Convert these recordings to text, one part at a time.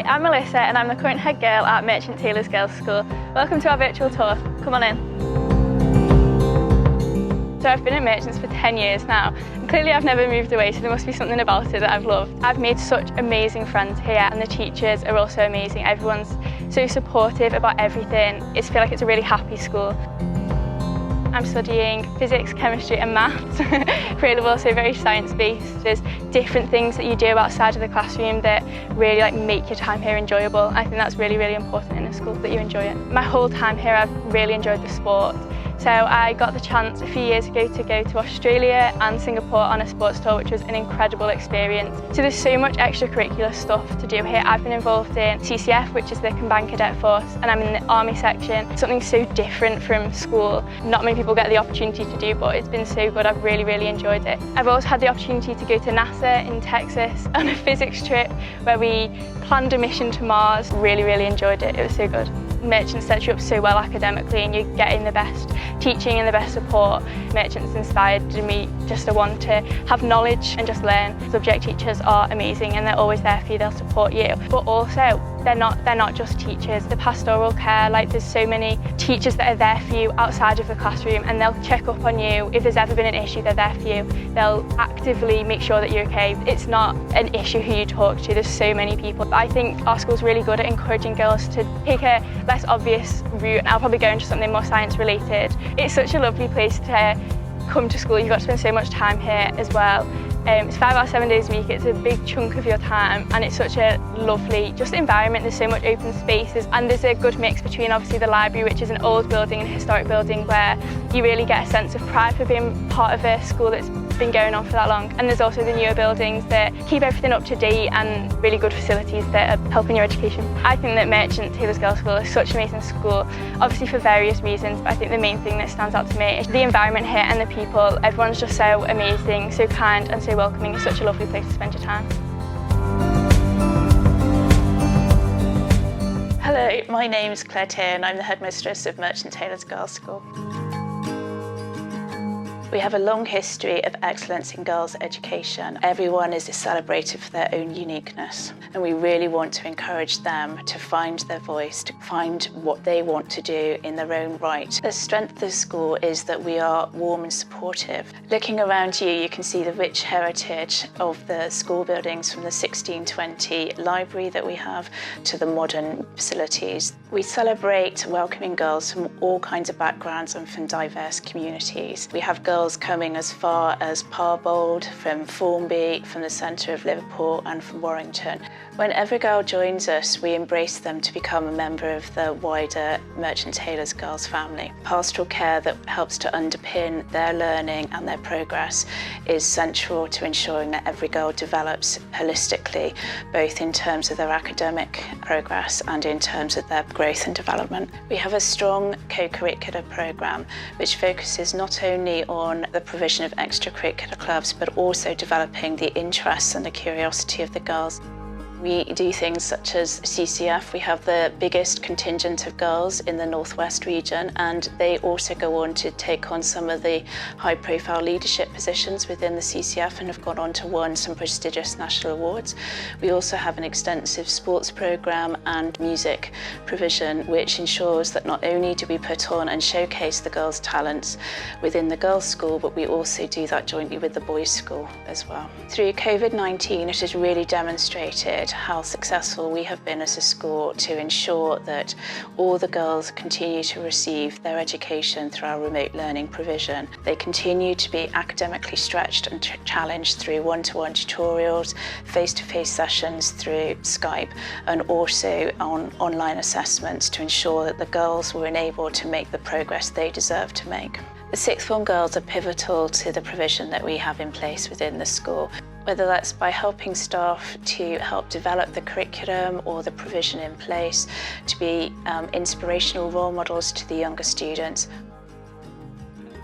I'm Melissa and I'm the current head girl at Merchant Taylors Girls' School. Welcome to our virtual tour. Come on in. So I've been at Merchants for 10 years now, and clearly I've never moved away, so there must be something about it that I've loved. I've made such amazing friends here, and the teachers are also amazing. Everyone's so supportive about everything. I feel like it's a really happy school. I'm studying physics, chemistry and maths, really well, so very science-based. There's different things that you do outside of the classroom that really make your time here enjoyable. I think that's really, really important in a school, that you enjoy it. My whole time here I've really enjoyed the sport. So I got the chance a few years ago to go to Australia and Singapore on a sports tour, which was an incredible experience. So there's so much extracurricular stuff to do here. I've been involved in CCF, which is the Combined Cadet Force, and I'm in the Army section. Something so different from school. Not many people get the opportunity to do, but it's been so good. I've really, really enjoyed it. I've also had the opportunity to go to NASA in Texas on a physics trip where we planned a mission to Mars. Really, really enjoyed it. It was so good. Merchants sets you up so well academically, and you're getting the best teaching and the best support. Merchants inspired me just to want to have knowledge and just learn. Subject teachers are amazing and they're always there for you, they'll support you. But also, they're not just teachers. The pastoral care, there's so many teachers that are there for you outside of the classroom, and they'll check up on you. If there's ever been an issue, they're there for you. They'll actively make sure that you're okay. It's not an issue who you talk to, there's so many people. But I think our school's really good at encouraging girls to take a less obvious route. I'll probably go into something more science related. It's such a lovely place to come to school. You've got to spend so much time here as well. It's 5 hours, 7 days a week. It's a big chunk of your time, and it's such a lovely environment. There's so much open spaces, and there's a good mix between obviously the library, which is an old building and a historic building, where you really get a sense of pride for being part of a school that's been going on for that long. And there's also the newer buildings that keep everything up to date and really good facilities that are helping your education. I think that Merchant Taylors Girls' School is such an amazing school, obviously for various reasons, but I think the main thing that stands out to me is the environment here and the people. Everyone's just so amazing, so kind and so welcoming. It's such a lovely place to spend your time. Hello, my name's Claire Tier and I'm the Headmistress of Merchant Taylors Girls' School. We have a long history of excellence in girls' education. Everyone is celebrated for their own uniqueness, and we really want to encourage them to find their voice, to find what they want to do in their own right. The strength of the school is that we are warm and supportive. Looking around you, you can see the rich heritage of the school buildings, from the 1620 library that we have to the modern facilities. We celebrate welcoming girls from all kinds of backgrounds and from diverse communities. We have girls coming as far as Parbold, from Formby, from the centre of Liverpool and from Warrington. When every girl joins us, we embrace them to become a member of the wider Merchant Taylors Girls family. Pastoral care that helps to underpin their learning and their progress is central to ensuring that every girl develops holistically, both in terms of their academic progress and in terms of their growth and development. We have a strong co-curricular programme which focuses not only on the provision of extracurricular clubs, but also developing the interests and the curiosity of the girls. We do things such as CCF. We have the biggest contingent of girls in the Northwest region, and they also go on to take on some of the high-profile leadership positions within the CCF and have gone on to win some prestigious national awards. We also have an extensive sports programme and music provision, which ensures that not only do we put on and showcase the girls' talents within the girls' school, but we also do that jointly with the boys' school as well. Through COVID-19, it has really demonstrated how successful we have been as a school to ensure that all the girls continue to receive their education through our remote learning provision. They continue to be academically stretched and challenged through one-to-one tutorials, face-to-face sessions through Skype, and also on online assessments to ensure that the girls were enabled to make the progress they deserve to make. The sixth form girls are pivotal to the provision that we have in place within the school, whether that's by helping staff to help develop the curriculum or the provision in place, to be inspirational role models to the younger students.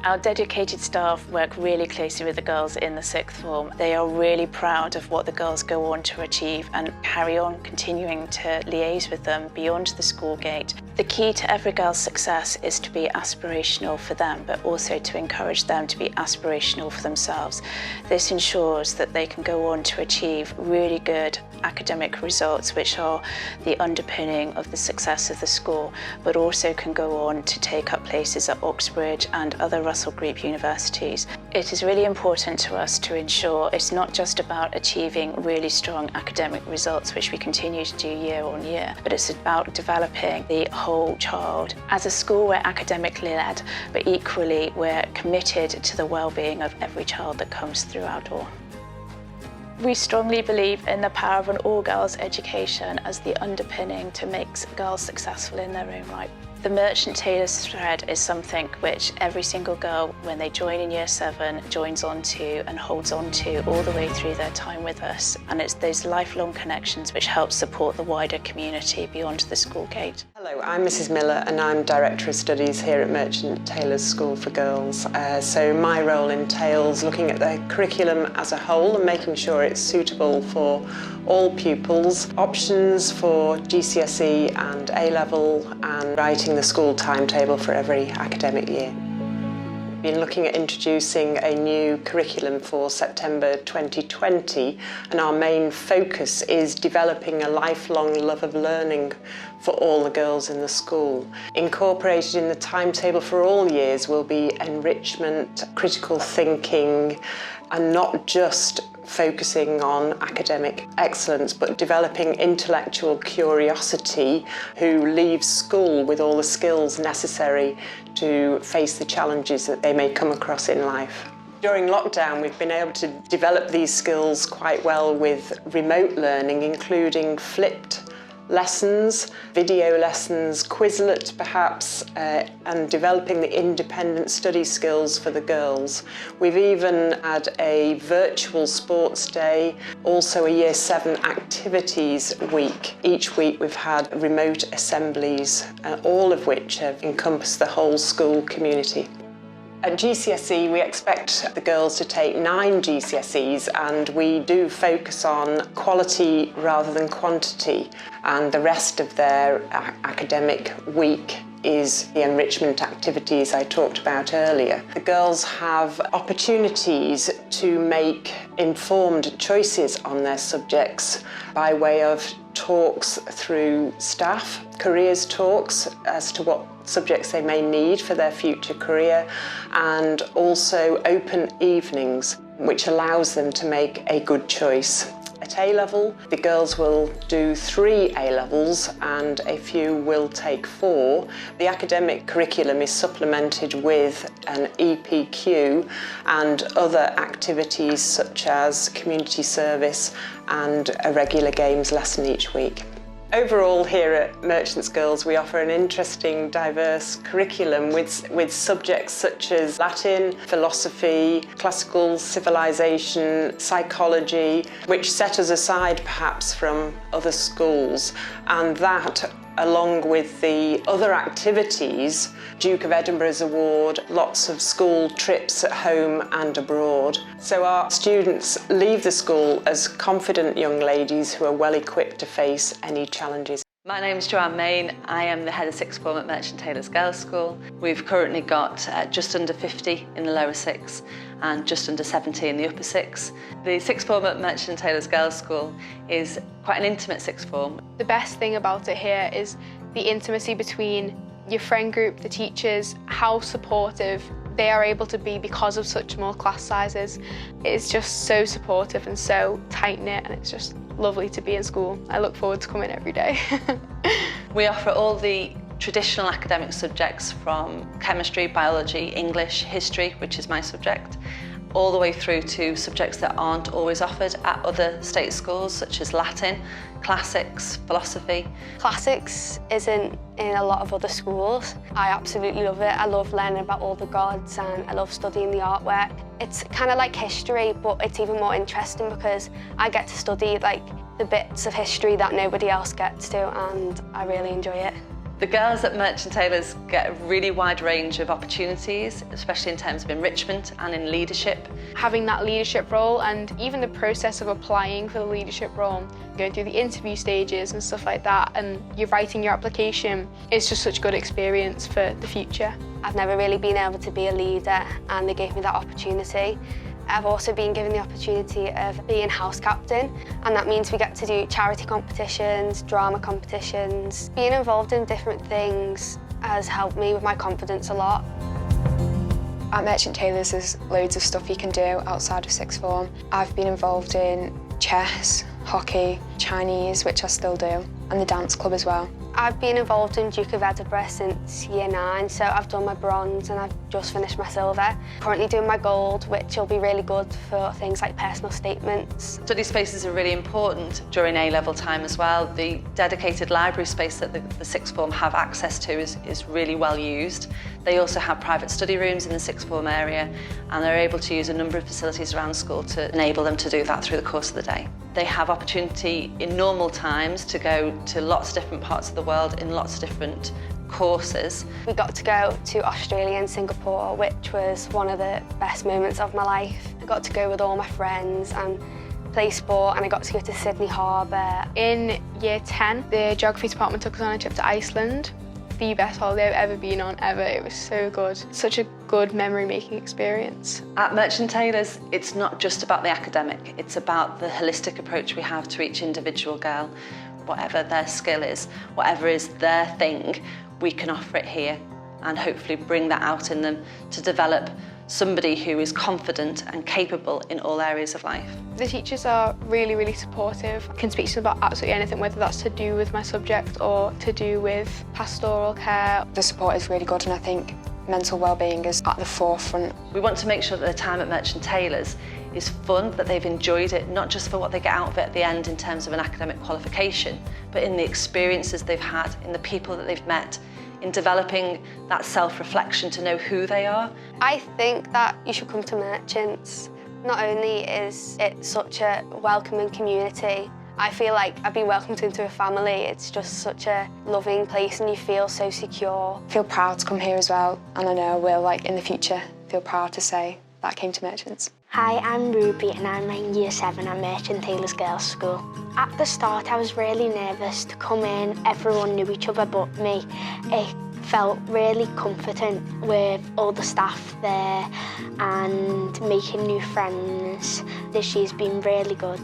Our dedicated staff work really closely with the girls in the sixth form. They are really proud of what the girls go on to achieve and carry on continuing to liaise with them beyond the school gate. The key to every girl's success is to be aspirational for them, but also to encourage them to be aspirational for themselves. This ensures that they can go on to achieve really good academic results, which are the underpinning of the success of the school, but also can go on to take up places at Oxbridge and other Russell Group universities. It is really important to us to ensure it's not just about achieving really strong academic results, which we continue to do year on year, but it's about developing the whole child. As a school, we're academically led, but equally we're committed to the well-being of every child that comes through our door. We strongly believe in the power of an all-girls education as the underpinning to make girls successful in their own right. The Merchant Taylors thread is something which every single girl, when they join in Year 7, joins onto and holds on to all the way through their time with us. And it's those lifelong connections which help support the wider community beyond the school gate. Hello, I'm Mrs Miller and I'm Director of Studies here at Merchant Taylors School for Girls. So my role entails looking at the curriculum as a whole and making sure it's suitable for all pupils, options for GCSE and A-level, and writing the school timetable for every academic year. We've been looking at introducing a new curriculum for September 2020, and our main focus is developing a lifelong love of learning for all the girls in the school. Incorporated in the timetable for all years will be enrichment, critical thinking, and not just focusing on academic excellence, but developing intellectual curiosity, who leave school with all the skills necessary to face the challenges that they may come across in life. During lockdown, we've been able to develop these skills quite well with remote learning, including flipped lessons, video lessons, Quizlet perhaps, and developing the independent study skills for the girls. We've even had a virtual sports day, also a Year 7 activities week. Each week we've had remote assemblies, all of which have encompassed the whole school community. At GCSE, we expect the girls to take 9 GCSEs, and we do focus on quality rather than quantity, and the rest of their academic week is the enrichment activities I talked about earlier. The girls have opportunities to make informed choices on their subjects by way of talks through staff, careers talks as to what subjects they may need for their future career, and also open evenings, which allows them to make a good choice. At A-level, the girls will do 3 A-levels and a few will take 4. The academic curriculum is supplemented with an EPQ and other activities such as community service and a regular games lesson each week. Overall, here at Merchants Girls, we offer an interesting, diverse curriculum with subjects such as Latin, philosophy, classical civilization, psychology, which set us aside perhaps from other schools, and that, along with the other activities, Duke of Edinburgh's award, lots of school trips at home and abroad. So our students leave the school as confident young ladies who are well equipped to face any challenges. My name's Joanne Main. I am the head of sixth form at Merchant Taylors Girls School. We've currently got just under 50 in the lower 6 and just under 70 in the upper 6. The sixth form at Merchant Taylors Girls School is quite an intimate sixth form. The best thing about it here is the intimacy between your friend group, the teachers, how supportive they are able to be because of such small class sizes. It's just so supportive and so tight-knit, and it's just lovely to be in school. I look forward to coming every day. We offer all the traditional academic subjects from chemistry, biology, English, history, which is my subject, all the way through to subjects that aren't always offered at other state schools, such as Latin, classics, philosophy. Classics isn't in a lot of other schools. I absolutely love it. I love learning about all the gods and I love studying the artwork. It's kind of like history, but it's even more interesting because I get to study like the bits of history that nobody else gets to, and I really enjoy it. The girls at Merchant Taylors get a really wide range of opportunities, especially in terms of enrichment and in leadership. Having that leadership role, and even the process of applying for the leadership role, going through the interview stages and stuff like that, and you're writing your application, is just such a good experience for the future. I've never really been able to be a leader, and they gave me that opportunity. I've also been given the opportunity of being house captain, and that means we get to do charity competitions, drama competitions. Being involved in different things has helped me with my confidence a lot. At Merchant Taylors there's loads of stuff you can do outside of sixth form. I've been involved in chess, hockey, Chinese, which I still do, and the dance club as well. I've been involved in Duke of Edinburgh since year 9, so I've done my bronze and I've just finished my silver. Currently doing my gold, which will be really good for things like personal statements. Study spaces are really important during A-level time as well. The dedicated library space that the sixth form have access to is really well used. They also have private study rooms in the sixth form area, and they're able to use a number of facilities around school to enable them to do that through the course of the day. They have opportunity in normal times to go to lots of different parts of the world in lots of different courses. We got to go to Australia and Singapore, which was one of the best moments of my life. I got to go with all my friends and play sport, and I got to go to Sydney Harbour. In year 10, the geography department took us on a trip to Iceland. The best holiday I've ever been on, ever. It was so good. Such a good memory-making experience. At Merchant Taylors, it's not just about the academic, it's about the holistic approach we have to each individual girl. Whatever their skill is, whatever is their thing, we can offer it here and hopefully bring that out in them to develop somebody who is confident and capable in all areas of life. The teachers are really, really supportive. I can speak to them about absolutely anything, whether that's to do with my subject or to do with pastoral care. The support is really good, and I think mental well-being is at the forefront. We want to make sure that the time at Merchant Taylors is fun, that they've enjoyed it, not just for what they get out of it at the end in terms of an academic qualification, but in the experiences they've had, in the people that they've met, in developing that self-reflection to know who they are. I think that you should come to Merchants. Not only is it such a welcoming community, I feel like I've been welcomed into a family. It's just such a loving place and you feel so secure. I feel proud to come here as well, and I know I will, in the future, feel proud to say that I came to Merchants. Hi, I'm Ruby and I'm in Year 7 at Merchant Taylors Girls' School. At the start I was really nervous to come in. Everyone knew each other but me. It felt really comforting with all the staff there and making new friends. This year's been really good.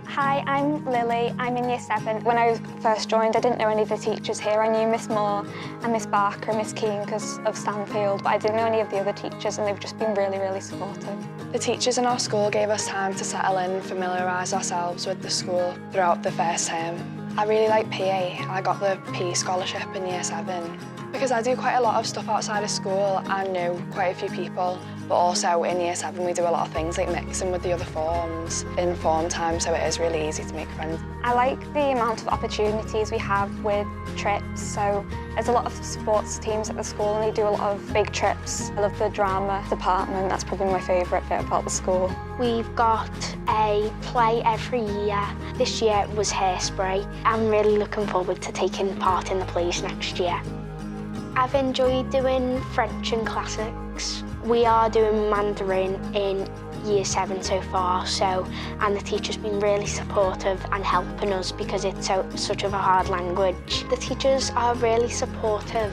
Hi, I'm Lily. I'm in Year 7. When I first joined, I didn't know any of the teachers here. I knew Miss Moore and Miss Barker and Miss Keane because of Stanfield, but I didn't know any of the other teachers, and they've just been really, really supportive. The teachers in our school gave us time to settle in and familiarise ourselves with the school throughout the first term. I really like PE. I got the PE scholarship in Year 7. Because I do quite a lot of stuff outside of school, I know quite a few people, but also in Year 7 we do a lot of things like mixing with the other forms in form time, so it is really easy to make friends. I like the amount of opportunities we have with trips, so there's a lot of sports teams at the school and they do a lot of big trips. I love the drama department, that's probably my favourite bit about the school. We've got a play every year. This year it was Hairspray. I'm really looking forward to taking part in the plays next year. I've enjoyed doing French and classics. We are doing Mandarin in Year 7 so far, and the teacher's been really supportive and helping us because it's such of a hard language. The teachers are really supportive.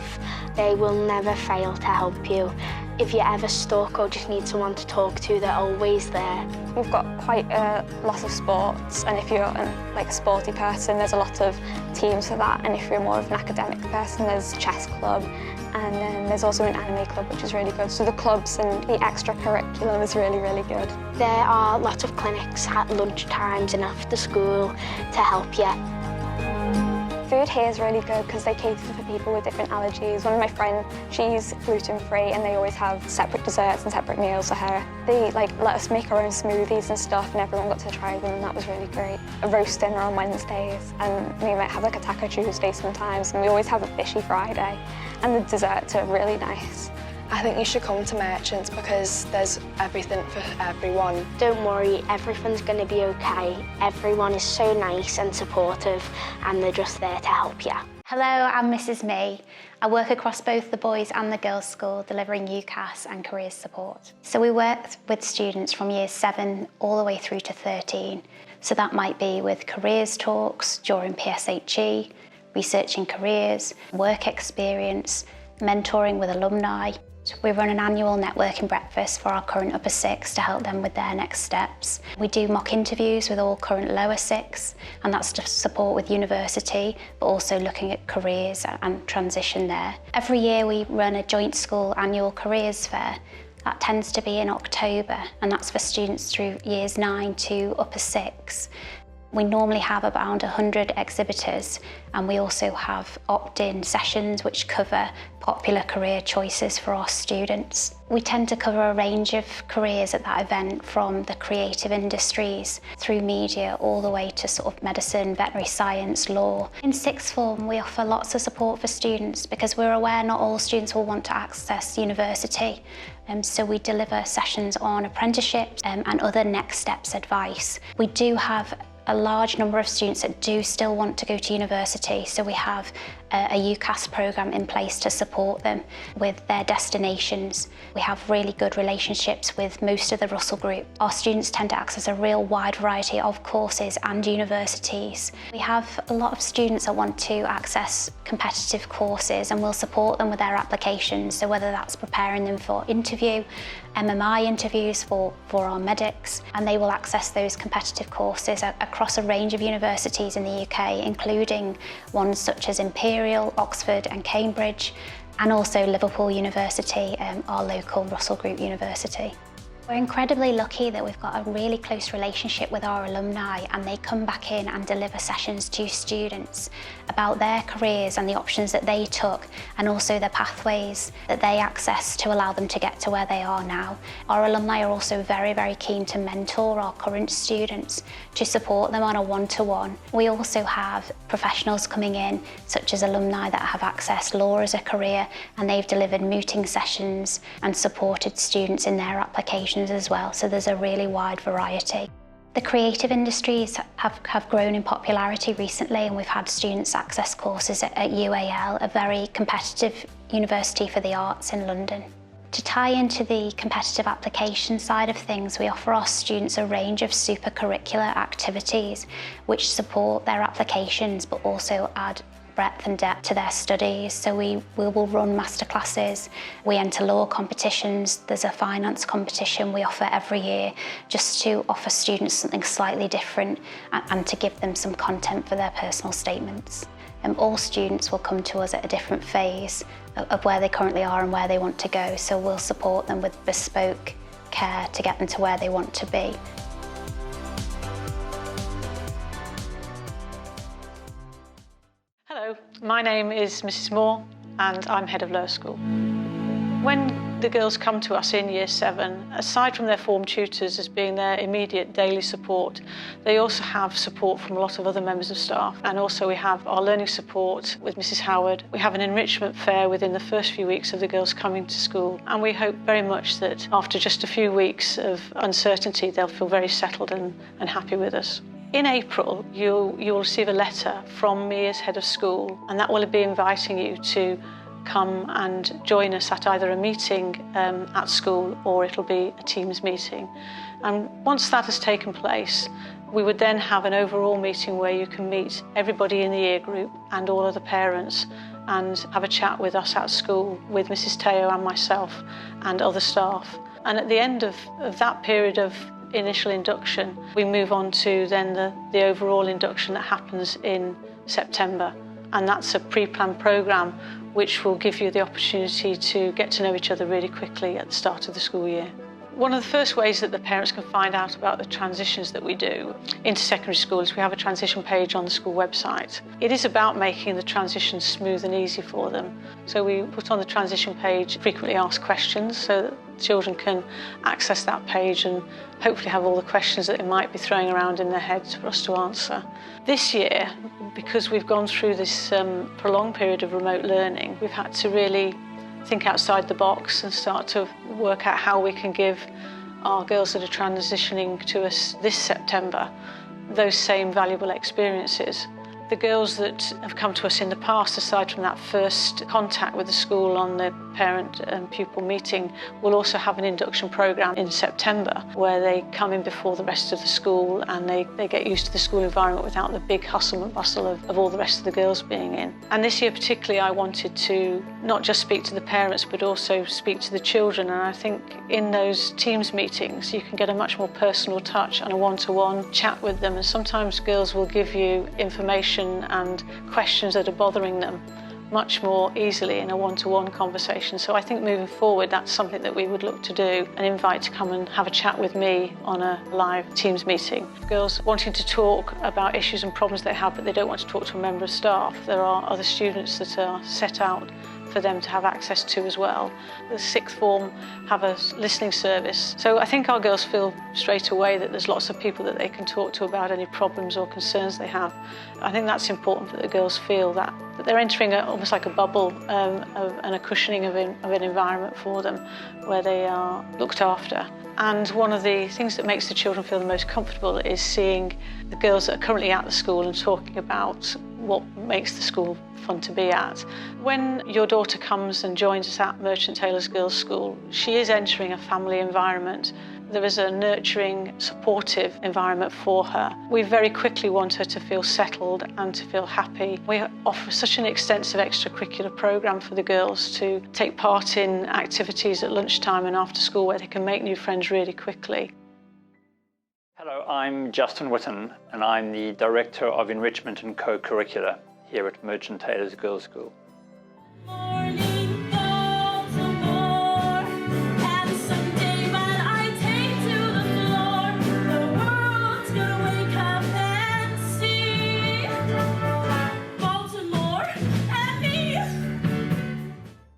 They will never fail to help you. If you're ever stuck or just need someone to talk to, they're always there. We've got quite a lot of sports, and if you're a sporty person, there's a lot of teams for that, and if you're more of an academic person, there's chess club, and then there's also an anime club, which is really good. So the clubs and the extra curriculum is really, really good. There are lots of clinics at lunch times and after school to help you. Food here is really good because they cater for people with different allergies. One of my friends, she's gluten-free and they always have separate desserts and separate meals for her. They let us make our own smoothies and stuff, and everyone got to try them, and that was really great. A roast dinner on Wednesdays, and we might have a Taco Tuesday sometimes, and we always have a Fishy Friday, and the desserts are really nice. I think you should come to Merchants because there's everything for everyone. Don't worry, everything's going to be okay. Everyone is so nice and supportive and they're just there to help you. Hello, I'm Mrs. Me. I work across both the boys and the girls' school, delivering UCAS and careers support. So we work with students from years 7 all the way through to 13. So that might be with careers talks during PSHE, researching careers, work experience, mentoring with alumni. We run an annual networking breakfast for our current upper 6 to help them with their next steps. We do mock interviews with all current lower 6, and that's to support with university, but also looking at careers and transition there. Every year we run a joint school annual careers fair. That tends to be in October, and that's for students through years 9 to upper 6. We normally have around 100 exhibitors, and we also have opt-in sessions which cover popular career choices for our students. We tend to cover a range of careers at that event, from the creative industries through media all the way to sort of medicine, veterinary science, law. In sixth form we offer lots of support for students because we're aware not all students will want to access university. So we deliver sessions on apprenticeships and other next steps advice. We do have a large number of students that do still want to go to university, so we have a UCAS programme in place to support them with their destinations. We have really good relationships with most of the Russell Group. Our students tend to access a real wide variety of courses and universities. We have a lot of students that want to access competitive courses, and we'll support them with their applications, so whether that's preparing them for interview, MMI interviews for our medics, and they will access those competitive courses across a range of universities in the UK, including ones such as Imperial, Oxford and Cambridge, and also Liverpool University, our local Russell Group university. We're incredibly lucky that we've got a really close relationship with our alumni, and they come back in and deliver sessions to students about their careers and the options that they took, and also the pathways that they access to allow them to get to where they are now. Our alumni are also very, very keen to mentor our current students to support them on a one-to-one. We also have professionals coming in, such as alumni that have accessed law as a career, and they've delivered mooting sessions and supported students in their applications as well, so there's a really wide variety. The creative industries have grown in popularity recently, and we've had students access courses at UAL, a very competitive university for the arts in London. To tie into the competitive application side of things, we offer our students a range of super-curricular activities which support their applications but also add breadth and depth to their studies. So we will run masterclasses, we enter law competitions, there's a finance competition we offer every year just to offer students something slightly different and to give them some content for their personal statements. All students will come to us at a different phase of where they currently are and where they want to go, so we'll support them with bespoke care to get them to where they want to be. Hello, my name is Mrs. Moore and I'm head of lower school. When the girls come to us in year 7, aside from their form tutors as being their immediate daily support, they also have support from a lot of other members of staff, and also we have our learning support with Mrs. Howard. We have an enrichment fair within the first few weeks of the girls coming to school, and we hope very much that after just a few weeks of uncertainty they'll feel very settled and happy with us. In April, you'll receive a letter from me as head of school, and that will be inviting you to come and join us at either a meeting at school, or it'll be a Teams meeting. And once that has taken place, we would then have an overall meeting where you can meet everybody in the year group and all of the parents and have a chat with us at school, with Mrs. Teo and myself and other staff. And at the end of that period of initial induction, we move on to then the overall induction that happens in September, and that's a pre-planned programme which will give you the opportunity to get to know each other really quickly at the start of the school year. One of the first ways that the parents can find out about the transitions that we do into secondary school is we have a transition page on the school website. It is about making the transition smooth and easy for them. So we put on the transition page frequently asked questions so that children can access that page and hopefully have all the questions that they might be throwing around in their heads for us to answer. This year, because we've gone through this prolonged period of remote learning, we've had to really think outside the box and start to work out how we can give our girls that are transitioning to us this September those same valuable experiences. The girls that have come to us in the past, aside from that first contact with the school on the parent and pupil meeting, will also have an induction programme in September where they come in before the rest of the school and they get used to the school environment without the big hustle and bustle of all the rest of the girls being in. And this year particularly I wanted to not just speak to the parents but also speak to the children, and I think in those Teams meetings you can get a much more personal touch and a one-to-one chat with them, and sometimes girls will give you information and questions that are bothering them much more easily in a one-to-one conversation. So I think moving forward that's something that we would look to do and invite to come and have a chat with me on a live Teams meeting. Girls wanting to talk about issues and problems they have but they don't want to talk to a member of staff, there are other students that are set out for them to have access to as well. The sixth form have a listening service. So I think our girls feel straight away that there's lots of people that they can talk to about any problems or concerns they have. I think that's important that the girls feel that they're entering almost like a bubble and a cushioning of an environment for them where they are looked after. And one of the things that makes the children feel the most comfortable is seeing the girls that are currently at the school and talking about what makes the school fun to be at. When your daughter comes and joins us at Merchant Taylors Girls' School, she is entering a family environment. There is a nurturing, supportive environment for her. We very quickly want her to feel settled and to feel happy. We offer such an extensive extracurricular programme for the girls to take part in activities at lunchtime and after school where they can make new friends really quickly. Hello, I'm Justin Whitten and I'm the Director of Enrichment and Co-Curricular here at Merchant Taylors Girls' School.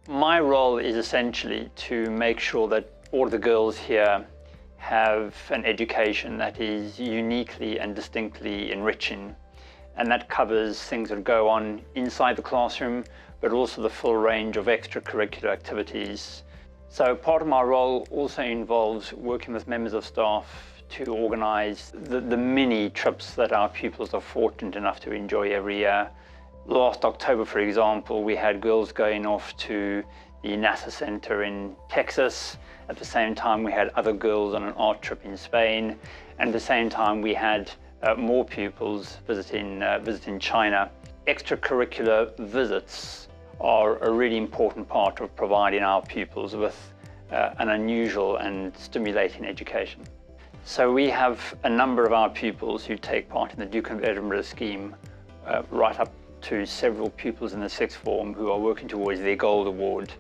My role is essentially to make sure that all of the girls here have an education that is uniquely and distinctly enriching, and that covers things that go on inside the classroom but also the full range of extracurricular activities. So part of my role also involves working with members of staff to organise the mini trips that our pupils are fortunate enough to enjoy every year. Last October, for example, we had girls going off to the NASA Center in Texas. At the same time, we had other girls on an art trip in Spain. And at the same time, we had more pupils visiting China. Extracurricular visits are a really important part of providing our pupils with an unusual and stimulating education. So we have a number of our pupils who take part in the Duke of Edinburgh scheme, right up to several pupils in the sixth form who are working towards their Gold Award.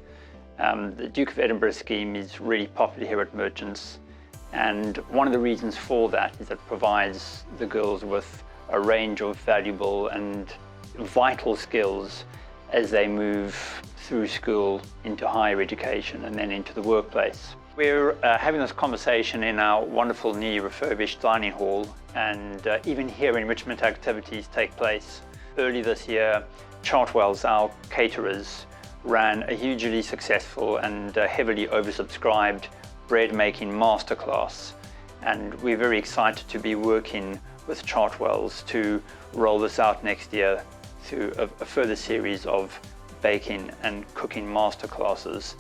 The Duke of Edinburgh scheme is really popular here at Merchants, and one of the reasons for that is it provides the girls with a range of valuable and vital skills as they move through school into higher education and then into the workplace. We're having this conversation in our wonderful new refurbished dining hall, and even here enrichment activities take place. Early this year, Chartwell's, our caterers, ran a hugely successful and heavily oversubscribed bread making masterclass, and we're very excited to be working with Chartwell's to roll this out next year through a further series of baking and cooking masterclasses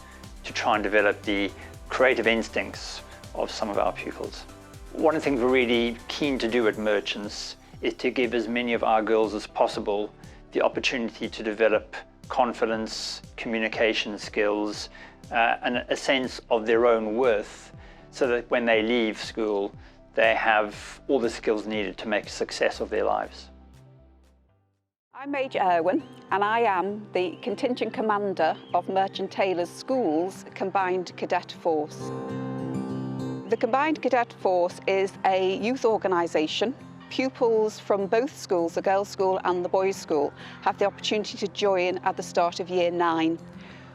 to try and develop the creative instincts of some of our pupils. One of the things we're really keen to do at Merchants is to give as many of our girls as possible the opportunity to develop confidence, communication skills, and a sense of their own worth, so that when they leave school, they have all the skills needed to make a success of their lives. I'm Major Irwin, and I am the Contingent Commander of Merchant Taylors School's Combined Cadet Force. The Combined Cadet Force is a youth organisation. Pupils from both schools, the girls' school and the boys' school, have the opportunity to join at the start of Year 9.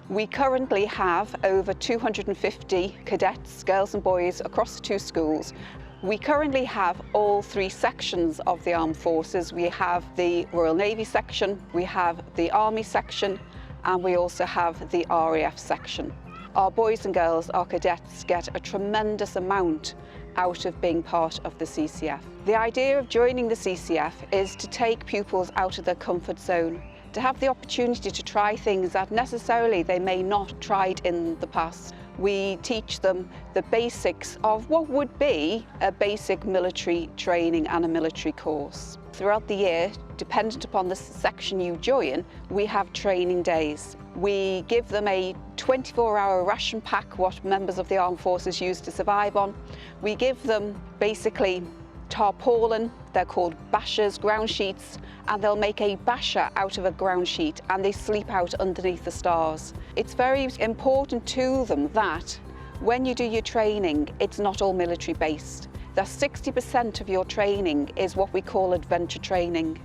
We currently have over 250 cadets, girls and boys, across the two schools. We currently have all three sections of the armed forces. We have the Royal Navy section, we have the Army section, and we also have the RAF section. Our boys and girls, our cadets, get a tremendous amount out of being part of the CCF. The idea of joining the CCF is to take pupils out of their comfort zone, to have the opportunity to try things that necessarily they may not have tried in the past. We teach them the basics of what would be a basic military training and a military course. Throughout the year, dependent upon the section you join, we have training days. We give them a 24-hour ration pack, what members of the armed forces use to survive on. We give them basically tarpaulin, they're called bashers, ground sheets, and they'll make a basher out of a ground sheet and they sleep out underneath the stars. It's very important to them that when you do your training, it's not all military based. That 60% of your training is what we call adventure training.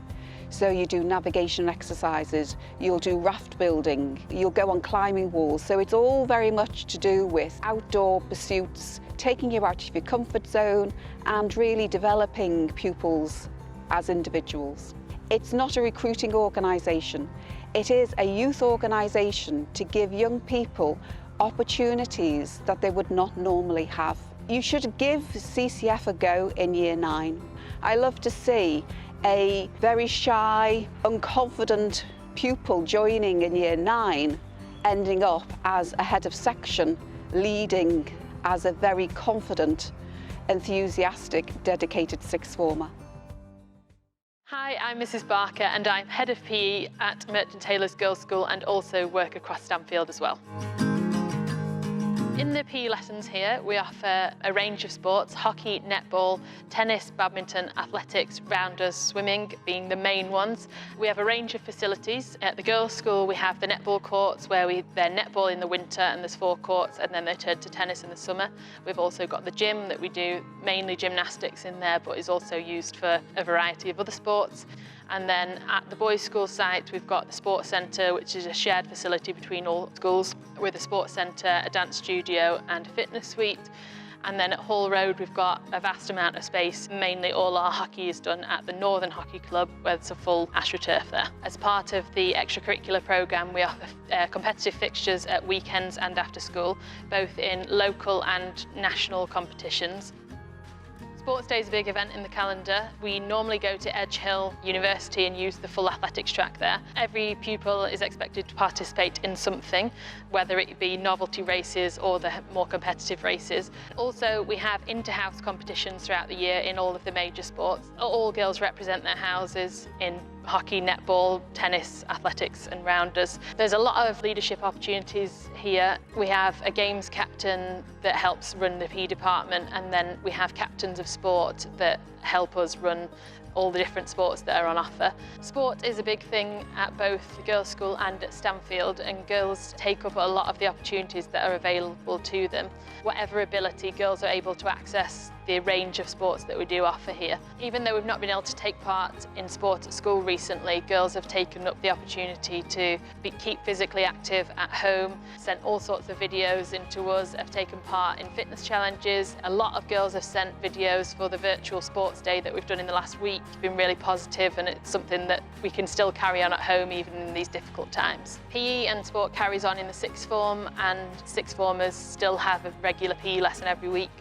So you do navigation exercises, you'll do raft building, you'll go on climbing walls. So it's all very much to do with outdoor pursuits, taking you out of your comfort zone and really developing pupils as individuals. It's not a recruiting organisation. It is a youth organisation to give young people opportunities that they would not normally have. You should give CCF a go in Year 9. I love to see a very shy, unconfident pupil joining in Year 9, ending up as a head of section, leading as a very confident, enthusiastic, dedicated sixth former. Hi, I'm Mrs. Barker and I'm Head of PE at Merchant Taylors Girls' School and also work across Stanfield as well. In the PE lessons here, we offer a range of sports: hockey, netball, tennis, badminton, athletics, rounders, swimming being the main ones. We have a range of facilities. At the girls' school, we have the netball courts where they're netball in the winter and there's 4 courts, and then they turn to tennis in the summer. We've also got the gym that we do mainly gymnastics in there, but is also used for a variety of other sports. And then at the boys' school site, we've got the sports centre, which is a shared facility between all schools, with a sports centre, a dance studio and a fitness suite. And then at Hall Road, we've got a vast amount of space. Mainly all our hockey is done at the Northern Hockey Club, where there's a full AstroTurf there. As part of the extracurricular programme, we offer competitive fixtures at weekends and after school, both in local and national competitions. Sports Day is a big event in the calendar. We normally go to Edge Hill University and use the full athletics track there. Every pupil is expected to participate in something, whether it be novelty races or the more competitive races. Also, we have inter-house competitions throughout the year in all of the major sports. All girls represent their houses in hockey, netball, tennis, athletics and rounders. There's a lot of leadership opportunities here. We have a games captain that helps run the PE department, and then we have captains of sport that help us run all the different sports that are on offer. Sport is a big thing at both the girls' school and at Stanfield, and girls take up a lot of the opportunities that are available to them. Whatever ability, girls are able to access the range of sports that we do offer here. Even though we've not been able to take part in sport at school recently, girls have taken up the opportunity to keep physically active at home, sent all sorts of videos into us, have taken part in fitness challenges. A lot of girls have sent videos for the virtual sports day that we've done in the last week. It's been really positive, and it's something that we can still carry on at home even in these difficult times. PE and sport carries on in the sixth form, and sixth formers still have a regular PE lesson every week.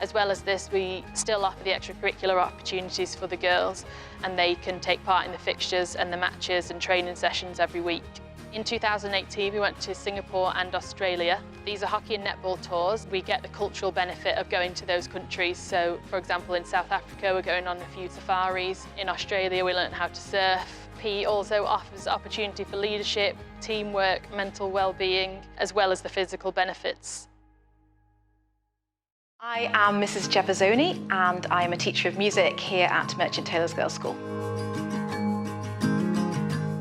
As well as this, we still offer the extracurricular opportunities for the girls, and they can take part in the fixtures and the matches and training sessions every week. In 2018, we went to Singapore and Australia. These are hockey and netball tours. We get the cultural benefit of going to those countries. So, for example, in South Africa, we're going on a few safaris. In Australia, we learned how to surf. PE also offers opportunity for leadership, teamwork, mental well-being, as well as the physical benefits. I am Mrs. Gevazzoni and I am a teacher of music here at Merchant Taylors Girls' School.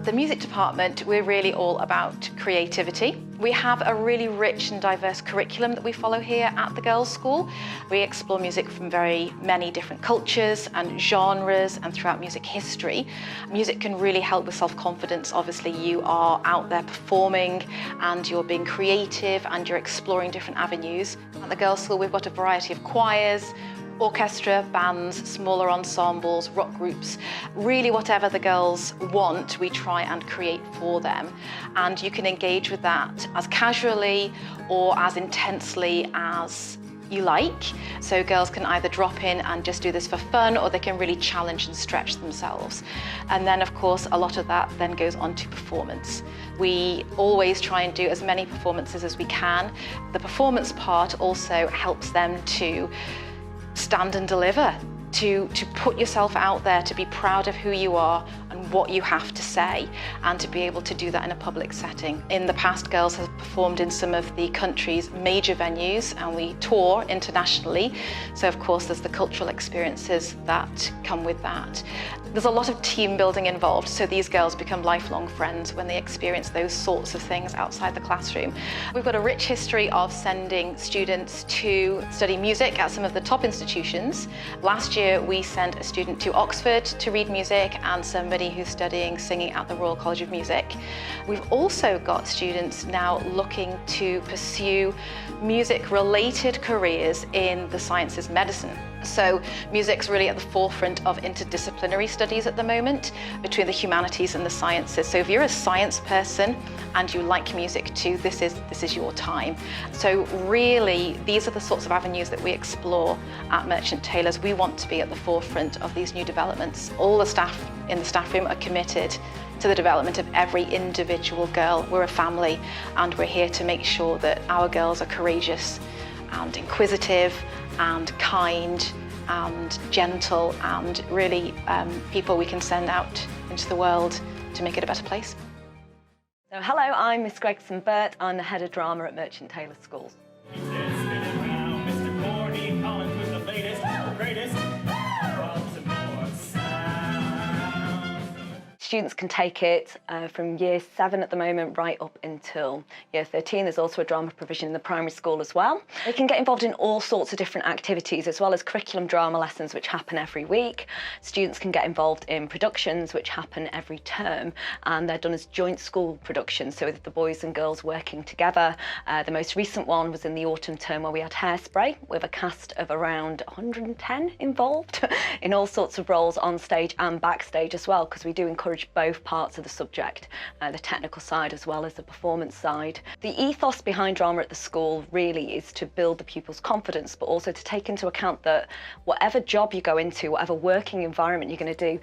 The music department, we're really all about creativity. We have a really rich and diverse curriculum that we follow here at the girls' school. We explore music from very many different cultures and genres and throughout music history. Music can really help with self-confidence. Obviously, you are out there performing and you're being creative and you're exploring different avenues. At the girls' school, we've got a variety of choirs, orchestra, bands, smaller ensembles, rock groups. Really whatever the girls want, we try and create for them. And you can engage with that as casually or as intensely as you like. So girls can either drop in and just do this for fun, or they can really challenge and stretch themselves. And then of course a lot of that then goes on to performance. We always try and do as many performances as we can. The performance part also helps them to stand and deliver, to put yourself out there, to be proud of who you are and what you have to say, and to be able to do that in a public setting. In the past, girls have performed in some of the country's major venues, and we tour internationally. So of course there's the cultural experiences that come with that. There's a lot of team building involved, so these girls become lifelong friends when they experience those sorts of things outside the classroom. We've got a rich history of sending students to study music at some of the top institutions. Last year we sent a student to Oxford to read music, and somebody who's studying singing at the Royal College of Music. We've also got students now looking to pursue music-related careers in the sciences medicine. So music's really at the forefront of interdisciplinary studies at the moment, between the humanities and the sciences. So if you're a science person and you like music too, this is your time. So really, these are the sorts of avenues that we explore at Merchant Taylors. We want to be at the forefront of these new developments. All the staff in the staff room are committed to the development of every individual girl. We're a family, and we're here to make sure that our girls are courageous and inquisitive and kind and gentle, and really people we can send out into the world to make it a better place. So hello, I'm Miss Gregson-Burt. I'm the Head of Drama at Merchant Taylors Schools. Students can take it from year 7 at the moment right up until year 13. There's also a drama provision in the primary school as well. They can get involved in all sorts of different activities, as well as curriculum drama lessons which happen every week. Students can get involved in productions which happen every term, and they're done as joint school productions, so with the boys and girls working together. The most recent one was in the autumn term, where we had Hairspray with a cast of around 110 involved in all sorts of roles on stage and backstage as well, because we do encourage both parts of the subject, the technical side as well as the performance side. The ethos behind drama at the school really is to build the pupils' confidence, but also to take into account that whatever job you go into, whatever working environment you're going to do,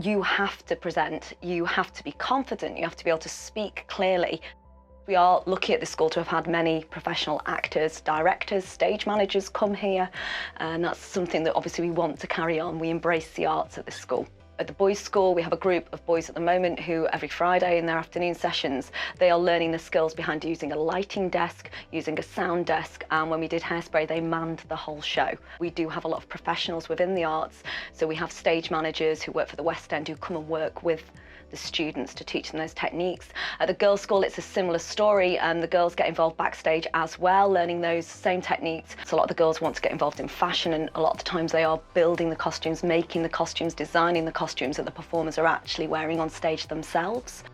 you have to present, you have to be confident, you have to be able to speak clearly. We are lucky at this school to have had many professional actors, directors, stage managers come here, and that's something that obviously we want to carry on. We embrace the arts at this school. At the boys' school, we have a group of boys at the moment who every Friday in their afternoon sessions, they are learning the skills behind using a lighting desk, using a sound desk, and when we did Hairspray, they manned the whole show. We do have a lot of professionals within the arts, so we have stage managers who work for the West End who come and work with the students to teach them those techniques. At the girls' school, it's a similar story, and the girls get involved backstage as well, learning those same techniques. So a lot of the girls want to get involved in fashion, and a lot of the times they are building the costumes, making the costumes, designing the costumes that the performers are actually wearing on stage themselves.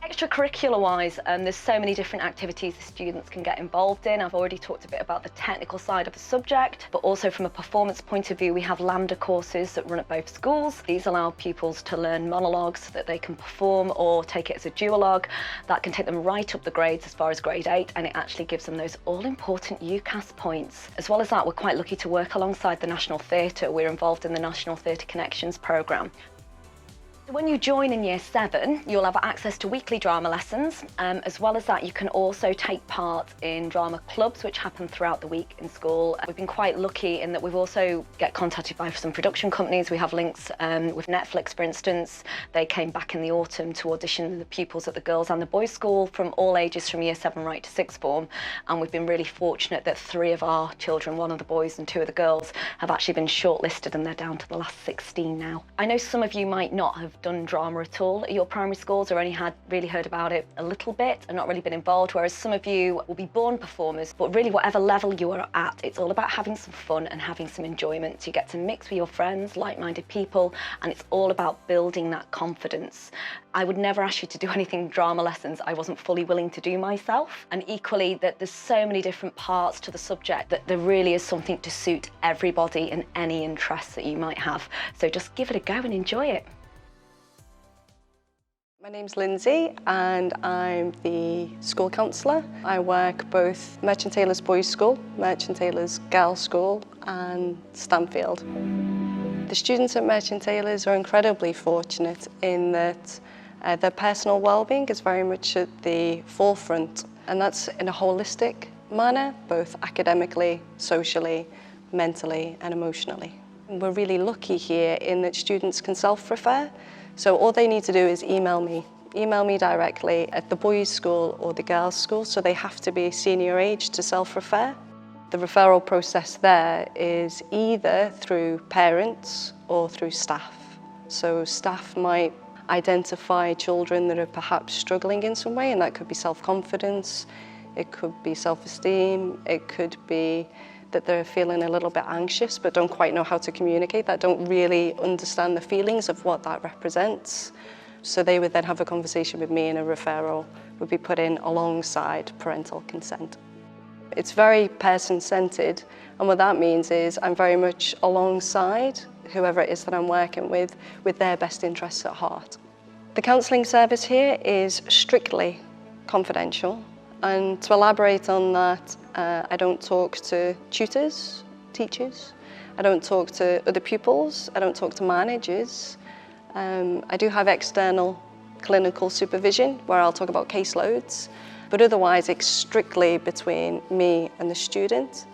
Extracurricular-wise, there's so many different activities the students can get involved in. I've already talked a bit about the technical side of the subject, but also from a performance point of view, we have LAMDA courses that run at both schools. These allow pupils to learn monologues that they can perform or take it as a duologue. That can take them right up the grades as far as grade 8, and it actually gives them those all-important UCAS points. As well as that, we're quite lucky to work alongside the National Theatre. We're involved in the National Theatre Connections programme. When you join in year 7, you'll have access to weekly drama lessons. As well as that, you can also take part in drama clubs, which happen throughout the week in school. We've been quite lucky in that we've also get contacted by some production companies. We have links with Netflix, for instance. They came back in the autumn to audition the pupils at the girls' and the boys' school from all ages, from year 7 right to 6th form. And we've been really fortunate that 3 of our children, 1 of the boys and 2 of the girls, have actually been shortlisted, and they're down to the last 16 now. I know some of you might not have done drama at all at your primary schools, or only really heard about it a little bit and not really been involved, whereas some of you will be born performers. But really, whatever level you are at, it's all about having some fun and having some enjoyment. You get to mix with your friends, like-minded people, and it's all about building that confidence. I would never ask you to do anything drama lessons I wasn't fully willing to do myself, and equally that there's so many different parts to the subject that there really is something to suit everybody and any interests that you might have. So just give it a go and enjoy it. My name's Lindsay and I'm the school counsellor. I work both Merchant Taylors Boys School, Merchant Taylors Girls School and Stanfield. The students at Merchant Taylors are incredibly fortunate in that their personal well-being is very much at the forefront, and that's in a holistic manner, both academically, socially, mentally and emotionally. We're really lucky here in that students can self-refer, so all they need to do is email me directly at the boys' school or the girls' school, so they have to be senior age to self-refer. The referral process there is either through parents or through staff. So staff might identify children that are perhaps struggling in some way, and that could be self-confidence, it could be self-esteem, it could be that they're feeling a little bit anxious but don't quite know how to communicate that, don't really understand the feelings of what that represents. So they would then have a conversation with me and a referral would be put in alongside parental consent. It's very person-centred, and what that means is I'm very much alongside whoever it is that I'm working with their best interests at heart. The counselling service here is strictly confidential, and to elaborate on that, I don't talk to tutors, teachers, I don't talk to other pupils, I don't talk to managers. I do have external clinical supervision where I'll talk about caseloads, but otherwise it's strictly between me and the student.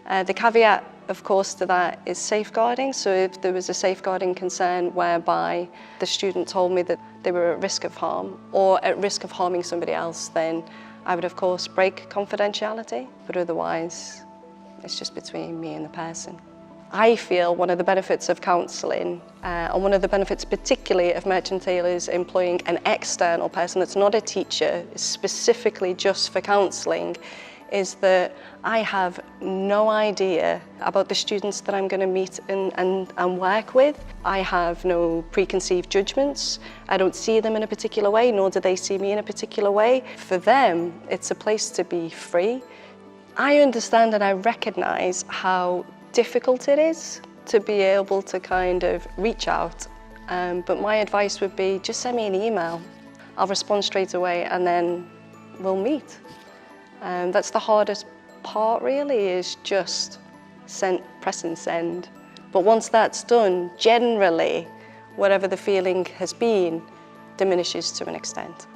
The caveat, of course, to that is safeguarding. So if there was a safeguarding concern whereby the student told me that they were at risk of harm or at risk of harming somebody else, then I would, of course, break confidentiality, but otherwise it's just between me and the person. I feel one of the benefits of counselling, and one of the benefits particularly of Merchant Taylors employing an external person that's not a teacher, specifically just for counselling, is that I have no idea about the students that I'm going to meet and work with. I have no preconceived judgments. I don't see them in a particular way, nor do they see me in a particular way. For them, it's a place to be free. I understand and I recognise how difficult it is to be able to kind of reach out, but my advice would be just send me an email. I'll respond straight away and then we'll meet. That's the hardest part really, is just press and send. But once that's done, generally, whatever the feeling has been diminishes to an extent.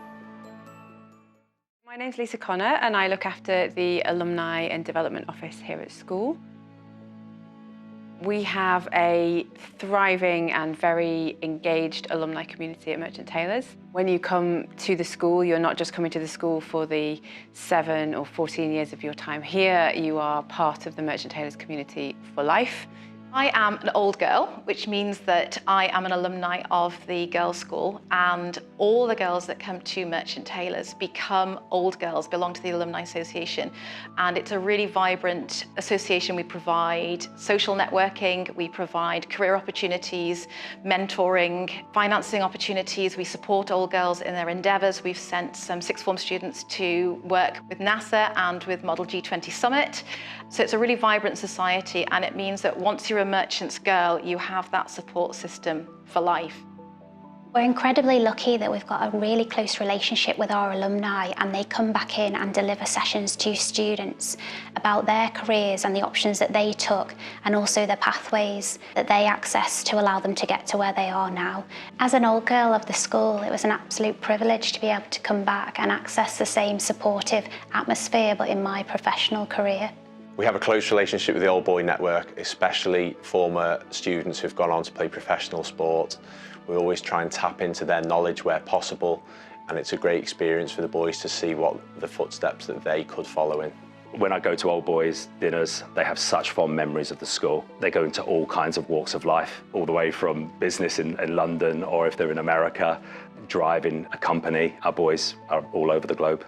My name's Lisa Connor and I look after the Alumni and Development Office here at school. We have a thriving and very engaged alumni community at Merchant Taylors. When you come to the school, you're not just coming to the school for the 7 or 14 years of your time here, you are part of the Merchant Taylors community for life. I am an old girl, which means that I am an alumni of the girls' school, and all the girls that come to Merchant Taylors become old girls, belong to the Alumni Association, and it's a really vibrant association. We provide social networking, we provide career opportunities, mentoring, financing opportunities. We support old girls in their endeavours. We've sent some sixth form students to work with NASA and with Model G20 Summit. So it's a really vibrant society, and it means that once you're a Merchant's girl, you have that support system for life. We're incredibly lucky that we've got a really close relationship with our alumni, and they come back in and deliver sessions to students about their careers and the options that they took, and also the pathways that they access to allow them to get to where they are now. As an old girl of the school, it was an absolute privilege to be able to come back and access the same supportive atmosphere, but in my professional career. We have a close relationship with the Old Boy Network, especially former students who've gone on to play professional sport. We always try and tap into their knowledge where possible, and it's a great experience for the boys to see what the footsteps that they could follow in. When I go to Old Boys dinners, they have such fond memories of the school. They go into all kinds of walks of life, all the way from business in London, or if they're in America, driving a company. Our boys are all over the globe.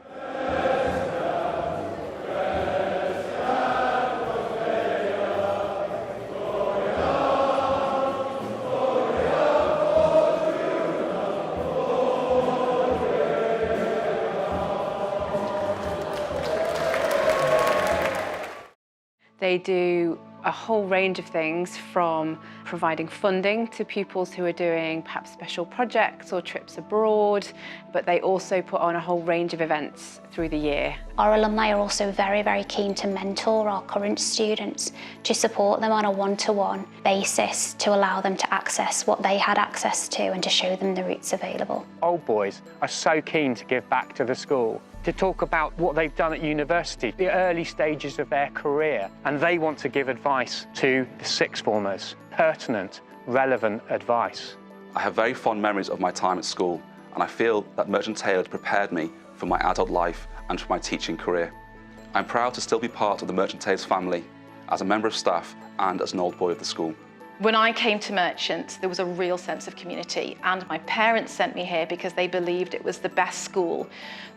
They do a whole range of things, from providing funding to pupils who are doing perhaps special projects or trips abroad, but they also put on a whole range of events through the year. Our alumni are also very, very keen to mentor our current students, to support them on a one-to-one basis, to allow them to access what they had access to and to show them the routes available. Old boys are so keen to give back to the school, to talk about what they've done at university, the early stages of their career, and they want to give advice to the sixth formers, pertinent, relevant advice. I have very fond memories of my time at school, and I feel that Merchant Taylors prepared me for my adult life and for my teaching career. I'm proud to still be part of the Merchant Taylors family, as a member of staff and as an old boy of the school. When I came to Merchant, there was a real sense of community, and my parents sent me here because they believed it was the best school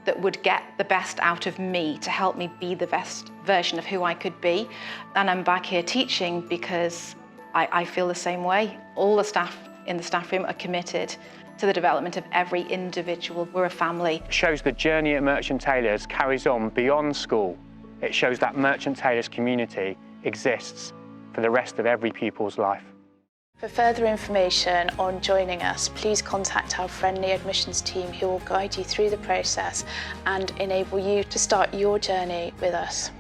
that would get the best out of me to help me be the best version of who I could be. And I'm back here teaching because I feel the same way. All the staff in the staff room are committed to the development of every individual. We're a family. It shows the journey at Merchant Taylors carries on beyond school. It shows that Merchant Taylors community exists for the rest of every pupil's life. For further information on joining us, please contact our friendly admissions team who will guide you through the process and enable you to start your journey with us.